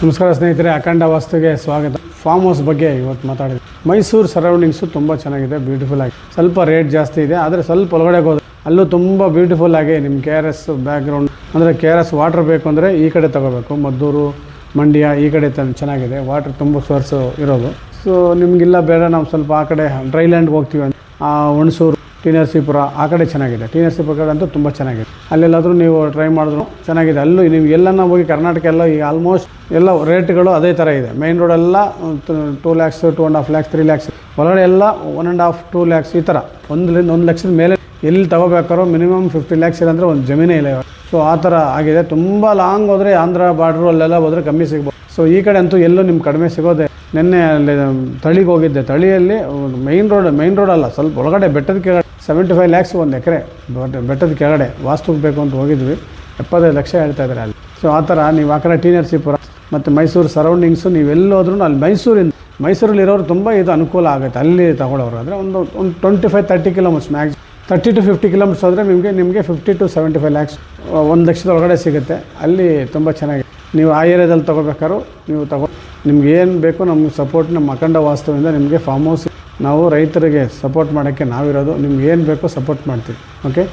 ನಮಸ್ಕಾರ ಸ್ನೇಹಿತರೆ, ಅಖಂಡ ವಾಸ್ತುಗೆ ಸ್ವಾಗತ. ಫಾರ್ಮ್ ಹೌಸ್ ಬಗ್ಗೆ ಇವತ್ತು ಮಾತಾಡಿದ್ವಿ. ಮೈಸೂರು ಸರೌಂಡಿಂಗ್ಸು ತುಂಬ ಚೆನ್ನಾಗಿದೆ, ಬ್ಯೂಟಿಫುಲ್ ಆಗಿ. ಸ್ವಲ್ಪ ರೇಟ್ ಜಾಸ್ತಿ ಇದೆ, ಆದರೆ ಸ್ವಲ್ಪ ಒಳಗಡೆ ಹೋದ್ರೆ ಅಲ್ಲೂ ತುಂಬ ಬ್ಯೂಟಿಫುಲ್ ಆಗಿ ನಿಮ್ಮ KRS ಬ್ಯಾಕ್ಗ್ರೌಂಡ್ ಅಂದರೆ KRS ವಾಟರ್ ಬೇಕು ಅಂದರೆ ಈ ಕಡೆ ತೊಗೋಬೇಕು. ಮದ್ದೂರು, ಮಂಡ್ಯ ಈ ಕಡೆ ಚೆನ್ನಾಗಿದೆ, ವಾಟರ್ ತುಂಬ ಸೋರ್ಸು ಇರೋದು. ಸೊ ನಿಮಗಿಲ್ಲ ಬೇಡ, ನಾವು ಸ್ವಲ್ಪ ಆ ಕಡೆ ಡ್ರೈ ಲ್ಯಾಂಡ್ಗೆ ಹೋಗ್ತೀವಿ ಅಂತ ಹುಣಸೂರು, ಟಿ ನರಸೀಪುರ ಆ ಕಡೆ ಚೆನ್ನಾಗಿದೆ. ಟಿ ನರಸೀಪುರ ಕಡೆ ಅಂತೂ ತುಂಬ ಚೆನ್ನಾಗಿದೆ. ಅಲ್ಲೆಲ್ಲಾದರೂ ನೀವು ಟ್ರೈ ಮಾಡಿದ್ರು ಚೆನ್ನಾಗಿದೆ. ಅಲ್ಲೂ ನೀವು ಎಲ್ಲನ ಹೋಗಿ ಕರ್ನಾಟಕ ಎಲ್ಲ ಈಗ ಆಲ್ಮೋಸ್ಟ್ ಎಲ್ಲ ರೇಟ್ಗಳು ಅದೇ ಥರ ಇದೆ. ಮೈನ್ ರೋಡೆಲ್ಲ 2 lakhs, 2.5 lakhs, 3 lakhs, ಒಳಗಡೆ ಎಲ್ಲ 1.5, 2 lakhs ಈ ಥರ. 1 ಲಕ್ಷದ ಮೇಲೆ ಎಲ್ಲಿ ತೊಗೋಬೇಕಾರೋ ಮಿನಿಮಮ್ 50 lakhs ಇಲ್ಲಾಂದರೆ ಒಂದು ಜಮೀನೇ ಇಲ್ಲ. ಸೊ ಆ ಥರ ಆಗಿದೆ. ತುಂಬ ಲಾಂಗ್ ಹೋದರೆ ಆಂಧ್ರ ಬಾರ್ಡ್ರು ಅಲ್ಲೆಲ್ಲ ಹೋದರೆ ಕಮ್ಮಿ ಸಿಗ್ಬೋದು. ಸೊ ಈ ಕಡೆ ಅಂತೂ ಎಲ್ಲೂ ನಿಮ್ಗೆ ಕಡಿಮೆ ಸಿಗೋದೆ. ನಿನ್ನೆ ಅಲ್ಲಿ ತಳಿಗೆ ಹೋಗಿದ್ದೆ. ತಳಿಯಲ್ಲಿ ಮೈನ್ ರೋಡ್ ಅಲ್ಲ, ಸ್ವಲ್ಪ ಒಳಗಡೆ ಬೆಟ್ಟದ ಕೆಳಗಡೆ 75 lakhs ಒಂದು ಎಕರೆ ಬೆಟ್ಟದ ಕೆಳಗಡೆ ವಾಸ್ತುಗೆ ಬೇಕು ಅಂತ ಹೋಗಿದ್ವಿ. 75 ಲಕ್ಷ ಹೇಳ್ತಾಯಿದ್ದಾರೆ ಅಲ್ಲಿ. ಸೊ ಆ ಥರ ನೀವು ಆ ಕಡೆ ಟಿ ನರಸೀಪುರ ಮತ್ತು ಮೈಸೂರು ಸರೌಂಡಿಂಗ್ಸು ನೀವೆಲ್ಲೋದ್ರೂ ಅಲ್ಲಿ ಮೈಸೂರಲ್ಲಿರೋರು ತುಂಬ ಇದು ಅನುಕೂಲ ಆಗುತ್ತೆ. ಅಲ್ಲಿ ತಗೊಳ್ಳೋರು ಅಂದರೆ ಒಂದು 25-30 ಕಿಲೋಮೀಟರ್ಸ್ ಮ್ಯಾಕ್ಸ್ 30 to 50 ಕಿಲೋಮೀಟರ್ಸ್ ಹೋದರೆ ನಿಮಗೆ 50 to 75 lakhs 1 ಲಕ್ಷದ ಒಳಗಡೆ ಸಿಗುತ್ತೆ. ಅಲ್ಲಿ ತುಂಬ ಚೆನ್ನಾಗಿದೆ. ನೀವು ಆ ಏರಿಯಾದಲ್ಲಿ ತೊಗೋಬೇಕಾದ್ರೂ ನೀವು ನಿಮ್ಗೆ ಏನು ಬೇಕು ನಮ್ಗೆ ಸಪೋರ್ಟ್, ನಮ್ಮ ಅಖಂಡ ವಾಸ್ತುವಿಂದ ನಿಮಗೆ ಫಾರ್ಮ್ ಹೌಸ್ ನಾವು ರೈತರಿಗೆ ಸಪೋರ್ಟ್ ಮಾಡೋಕ್ಕೆ ನಾವಿರೋದು. ನಿಮ್ಗೆ ಏನು ಬೇಕೋ ಸಪೋರ್ಟ್ ಮಾಡ್ತೀವಿ. ಓಕೆ.